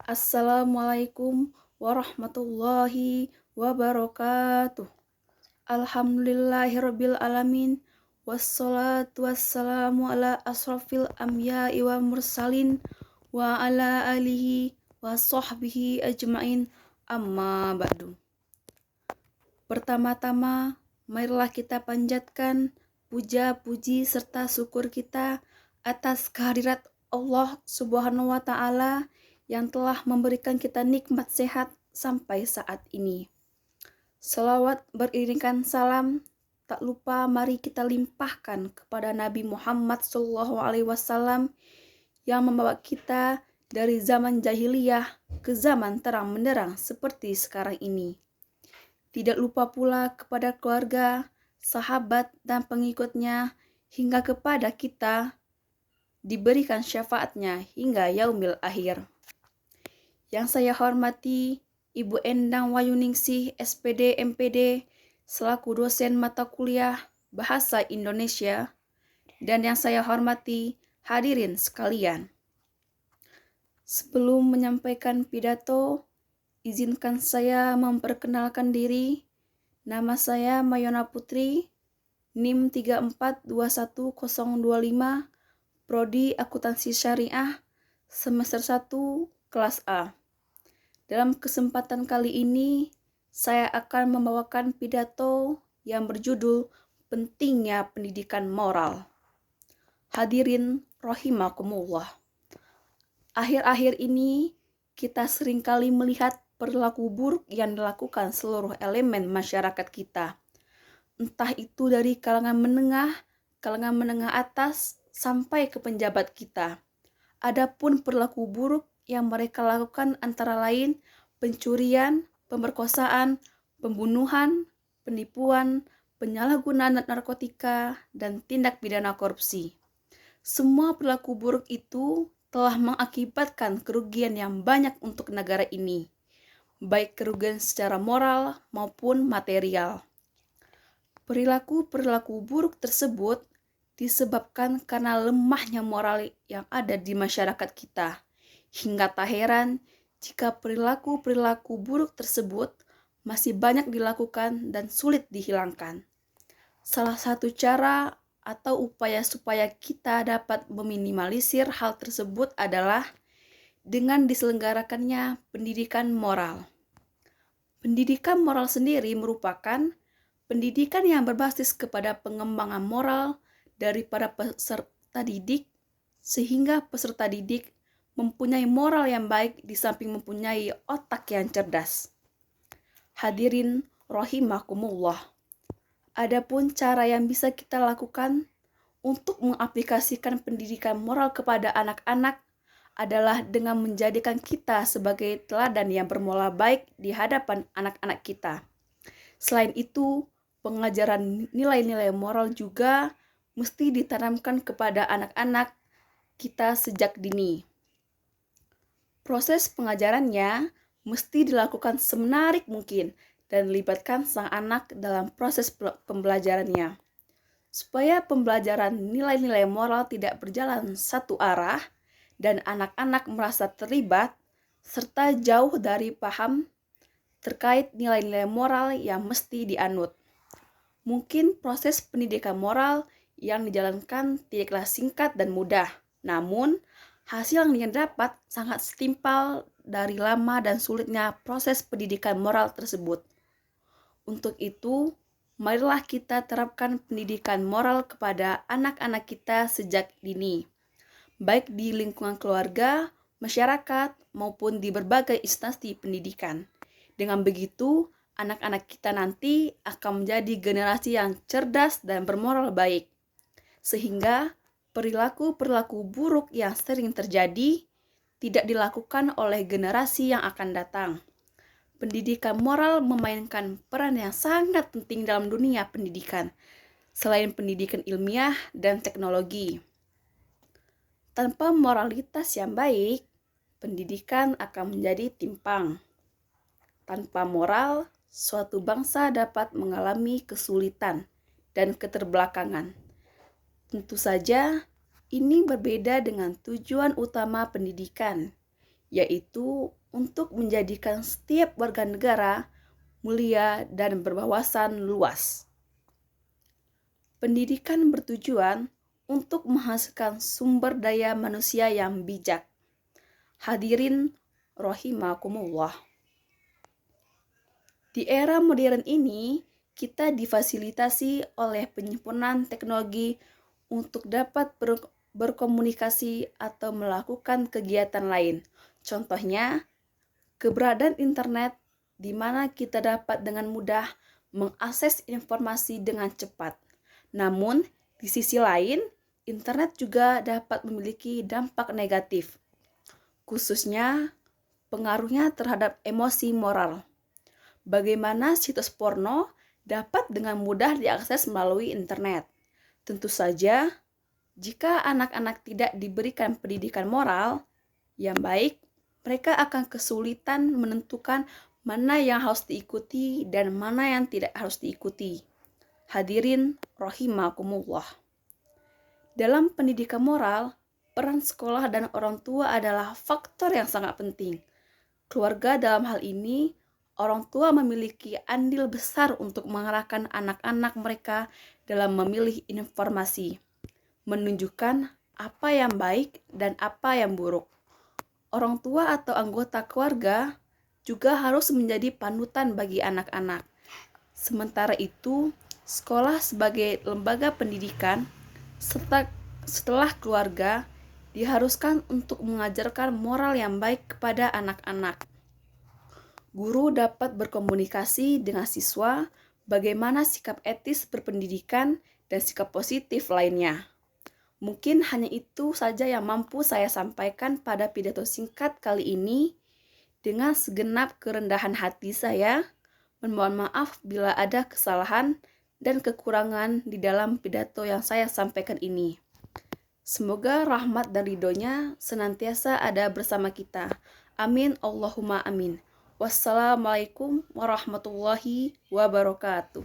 Assalamualaikum warahmatullahi wabarakatuh. Alhamdulillahirabbil alamin. Wassalatu wassalamu ala asrafil anbiya'i wa mursalin wa ala alihi wa sahbihi ajmain. Amma ba'du. Pertama-tama, marilah kita panjatkan puja-puji serta syukur kita atas kehadirat Allah Subhanahu wa taala yang telah memberikan kita nikmat sehat sampai saat ini. Selawat beriringkan salam, tak lupa mari kita limpahkan kepada Nabi Muhammad SAW yang membawa kita dari zaman jahiliyah ke zaman terang benderang seperti sekarang ini. Tidak lupa pula kepada keluarga, sahabat, dan pengikutnya hingga kepada kita diberikan syafaatnya hingga yaumil akhir. Yang saya hormati Ibu Endang Wayuningsih, SPD MPD, selaku dosen mata kuliah Bahasa Indonesia, dan yang saya hormati hadirin sekalian. Sebelum menyampaikan pidato, izinkan saya memperkenalkan diri. Nama saya Mayona Putri, NIM 3421025, Prodi Akuntansi Syariah, semester 1, kelas A. Dalam kesempatan kali ini, saya akan membawakan pidato yang berjudul Pentingnya Pendidikan Moral. Hadirin rahimakumullah. Akhir-akhir ini, kita seringkali melihat perilaku buruk yang dilakukan seluruh elemen masyarakat kita. Entah itu dari kalangan menengah atas, sampai ke penjabat kita. Adapun perilaku buruk yang mereka lakukan antara lain pencurian, pemerkosaan, pembunuhan, penipuan, penyalahgunaan narkotika, dan tindak pidana korupsi. Semua perilaku buruk itu telah mengakibatkan kerugian yang banyak untuk negara ini, baik kerugian secara moral maupun material. Perilaku-perilaku buruk tersebut disebabkan karena lemahnya moral yang ada di masyarakat kita. Hingga tak heran jika perilaku-perilaku buruk tersebut masih banyak dilakukan dan sulit dihilangkan. Salah satu cara atau upaya supaya kita dapat meminimalisir hal tersebut adalah dengan diselenggarakannya pendidikan moral. Pendidikan moral sendiri merupakan pendidikan yang berbasis kepada pengembangan moral daripada peserta didik, sehingga peserta didik mempunyai moral yang baik di samping mempunyai otak yang cerdas. Hadirin rahimakumullah. Adapun cara yang bisa kita lakukan untuk mengaplikasikan pendidikan moral kepada anak-anak adalah dengan menjadikan kita sebagai teladan yang bermoral baik di hadapan anak-anak kita. Selain itu, pengajaran nilai-nilai moral juga mesti ditanamkan kepada anak-anak kita sejak dini. Proses pengajarannya mesti dilakukan semenarik mungkin dan libatkan sang anak dalam proses pembelajarannya. Supaya pembelajaran nilai-nilai moral tidak berjalan satu arah dan anak-anak merasa terlibat serta jauh dari paham terkait nilai-nilai moral yang mesti dianut. Mungkin proses pendidikan moral yang dijalankan tidaklah singkat dan mudah, namun hasil yang didapat sangat setimpal dari lama dan sulitnya proses pendidikan moral tersebut. Untuk itu, marilah kita terapkan pendidikan moral kepada anak-anak kita sejak dini, baik di lingkungan keluarga, masyarakat, maupun di berbagai instansi pendidikan. Dengan begitu, anak-anak kita nanti akan menjadi generasi yang cerdas dan bermoral baik. Sehingga perilaku-perilaku buruk yang sering terjadi tidak dilakukan oleh generasi yang akan datang. Pendidikan moral memainkan peran yang sangat penting dalam dunia pendidikan, selain pendidikan ilmiah dan teknologi. Tanpa moralitas yang baik, pendidikan akan menjadi timpang. Tanpa moral, suatu bangsa dapat mengalami kesulitan dan keterbelakangan. Tentu saja, ini berbeda dengan tujuan utama pendidikan, yaitu untuk menjadikan setiap warga negara mulia dan berwawasan luas. Pendidikan bertujuan untuk menghasilkan sumber daya manusia yang bijak. Hadirin rahimakumullah. Di era modern ini, kita difasilitasi oleh penyempurnaan teknologi untuk dapat berkomunikasi atau melakukan kegiatan lain. Contohnya, keberadaan internet di mana kita dapat dengan mudah mengakses informasi dengan cepat. Namun, di sisi lain, internet juga dapat memiliki dampak negatif, khususnya pengaruhnya terhadap emosi moral. Bagaimana situs porno dapat dengan mudah diakses melalui internet? Tentu saja, jika anak-anak tidak diberikan pendidikan moral yang baik, mereka akan kesulitan menentukan mana yang harus diikuti dan mana yang tidak harus diikuti. Hadirin rahimakumullah. Dalam pendidikan moral, peran sekolah dan orang tua adalah faktor yang sangat penting. Keluarga dalam hal ini, orang tua memiliki andil besar untuk mengarahkan anak-anak mereka dalam memilih informasi, menunjukkan apa yang baik dan apa yang buruk. Orang tua atau anggota keluarga juga harus menjadi panutan bagi anak-anak. Sementara itu, sekolah sebagai lembaga pendidikan setelah keluarga diharuskan untuk mengajarkan moral yang baik kepada anak-anak. Guru dapat berkomunikasi dengan siswa bagaimana sikap etis berpendidikan dan sikap positif lainnya. Mungkin hanya itu saja yang mampu saya sampaikan pada pidato singkat kali ini. Dengan segenap kerendahan hati saya, mohon maaf bila ada kesalahan dan kekurangan di dalam pidato yang saya sampaikan ini. Semoga rahmat dan ridhonya senantiasa ada bersama kita. Amin, Allahumma amin. Wassalamualaikum warahmatullahi wabarakatuh.